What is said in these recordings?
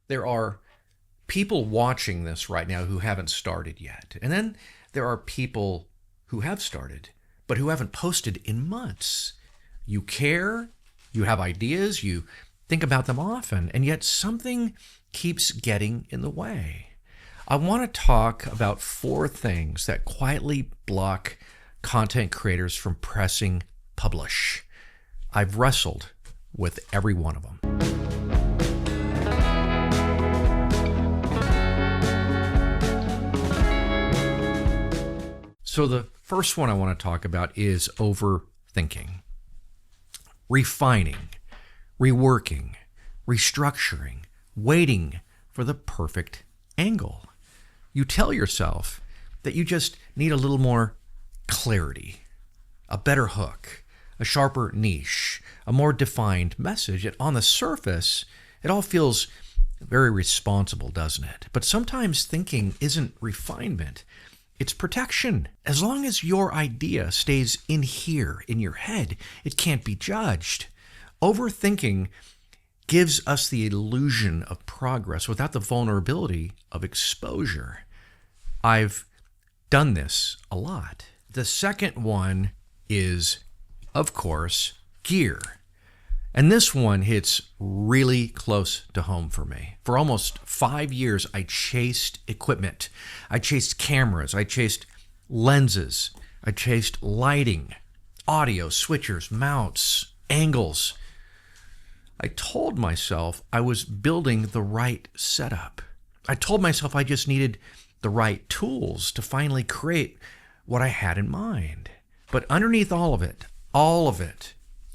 There are people watching this right now who haven't started yet. And then there are people who have started, but who haven't posted in months. You care, you have ideas, you think about them often, and yet something keeps getting in the way. I want to talk about 4 things that quietly block content creators from pressing publish. I've wrestled with every one of them. So the first one I want to talk about is overthinking. Refining, reworking, restructuring, waiting for the perfect angle. You tell yourself that you just need a little more clarity, a better hook, a sharper niche, a more defined message. And on the surface, it all feels very responsible, doesn't it? But sometimes thinking isn't refinement. It's protection. As long as your idea stays in here, in your head, it can't be judged. Overthinking gives us the illusion of progress without the vulnerability of exposure. I've done this a lot. The second one is, of course, gear. And this one hits really close to home for me. For almost 5 years, I chased equipment. I chased cameras. I chased lenses. I chased lighting, audio, switchers, mounts, angles. I told myself I was building the right setup. I told myself I just needed the right tools to finally create what I had in mind. But underneath all of it,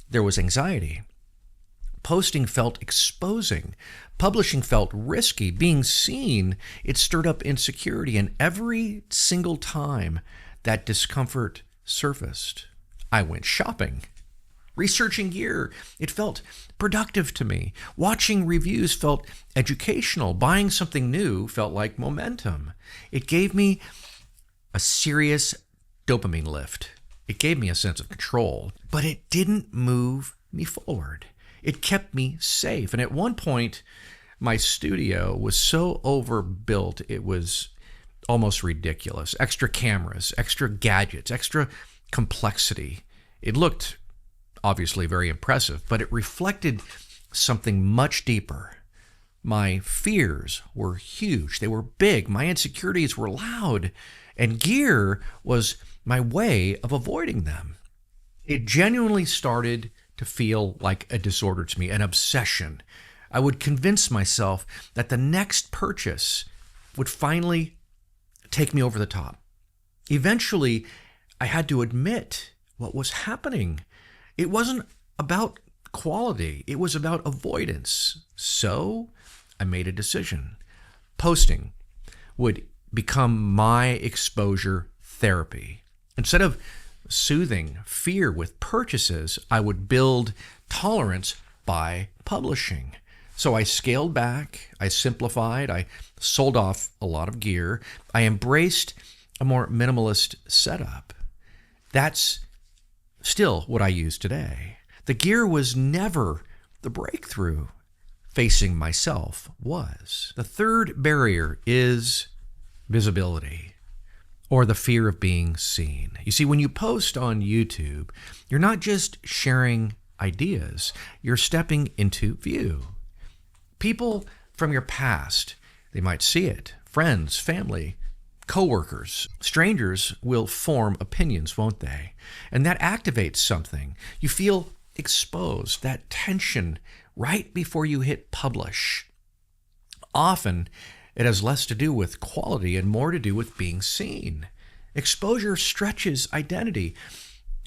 there was anxiety. Posting felt exposing. Publishing felt risky. Being seen, it stirred up insecurity. And every single time that discomfort surfaced, I went shopping. Researching gear, it felt productive to me. Watching reviews felt educational. Buying something new felt like momentum. It gave me a serious dopamine lift. It gave me a sense of control, but it didn't move me forward. It kept me safe. And at one point, my studio was so overbuilt, it was almost ridiculous. Extra cameras, extra gadgets, extra complexity. It looked obviously very impressive, but it reflected something much deeper. My fears were huge. They were big. My insecurities were loud. And gear was my way of avoiding them. It genuinely started to feel like a disorder to me, an obsession. I would convince myself that the next purchase would finally take me over the top. Eventually, I had to admit what was happening. It wasn't about quality. It was about avoidance. So I made a decision. Posting would become my exposure therapy. Instead of soothing fear with purchases, I would build tolerance by publishing. So I scaled back, I simplified, I sold off a lot of gear, I embraced a more minimalist setup. That's still what I use today. The gear was never the breakthrough. Facing myself was. The third barrier is visibility, or the fear of being seen. You see, when you post on YouTube, you're not just sharing ideas, you're stepping into view. People from your past, they might see it. Friends, family, coworkers, strangers will form opinions, won't they? And that activates something. You feel exposed, that tension right before you hit publish. Often, it has less to do with quality and more to do with being seen. Exposure stretches identity,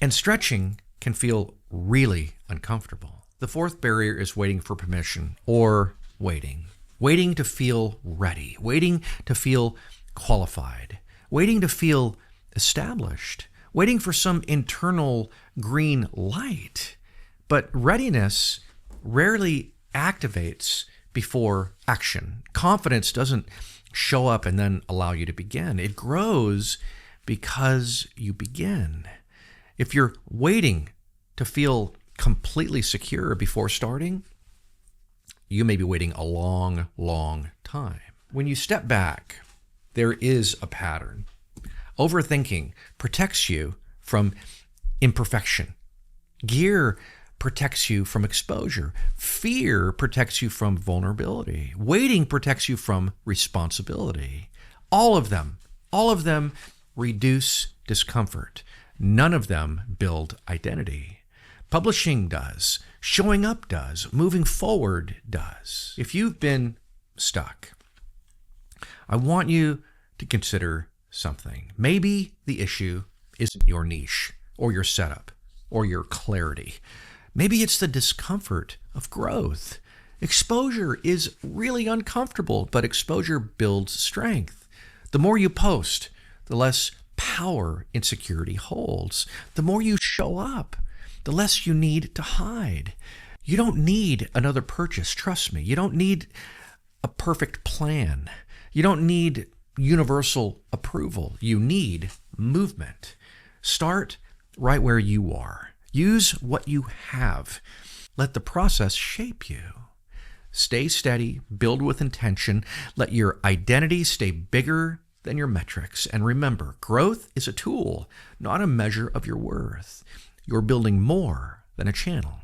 and stretching can feel really uncomfortable. The fourth barrier is waiting for permission, or waiting to feel ready, waiting to feel qualified, waiting to feel established, waiting for some internal green light. But readiness rarely activates before action. Confidence doesn't show up and then allow you to begin. It grows because you begin. If you're waiting to feel completely secure before starting, you may be waiting a long, long time. When you step back, there is a pattern. Overthinking protects you from imperfection. Gear protects you from exposure. Fear protects you from vulnerability. Waiting protects you from responsibility. All of them reduce discomfort. None of them build identity. Publishing does. Showing up does. Moving forward does. If you've been stuck, I want you to consider something. Maybe the issue isn't your niche or your setup or your clarity. Maybe it's the discomfort of growth. Exposure is really uncomfortable, but exposure builds strength. The more you post, the less power insecurity holds. The more you show up, the less you need to hide. You don't need another purchase, trust me. You don't need a perfect plan. You don't need universal approval. You need movement. Start right where you are. Use what you have. Let the process shape you. Stay steady, build with intention. Let your identity stay bigger than your metrics. And remember, growth is a tool, not a measure of your worth. You're building more than a channel.